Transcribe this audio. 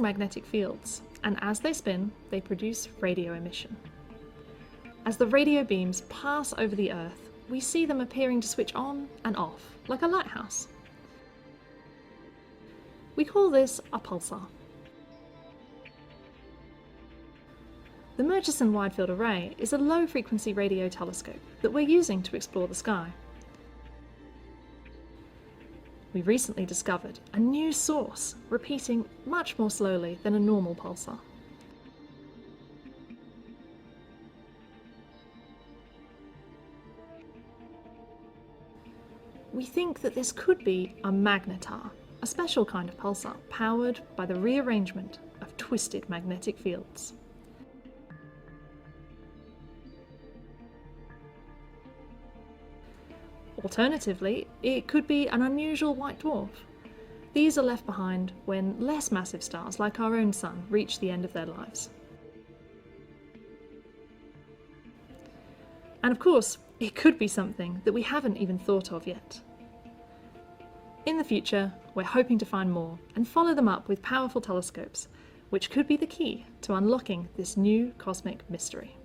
magnetic fields, and as they spin, they produce radio emission. As the radio beams pass over the Earth, we see them appearing to switch on and off, like a lighthouse. We call this a pulsar. The Murchison Wide Field Array is a low-frequency radio telescope that we're using to explore the sky. We recently discovered a new source, repeating much more slowly than a normal pulsar. We think that this could be a magnetar, a special kind of pulsar powered by the rearrangement of twisted magnetic fields. Alternatively, it could be an unusual white dwarf. These are left behind when less massive stars like our own Sun reach the end of their lives. And of course, it could be something that we haven't even thought of yet. In the future, we're hoping to find more and follow them up with powerful telescopes, which could be the key to unlocking this new cosmic mystery.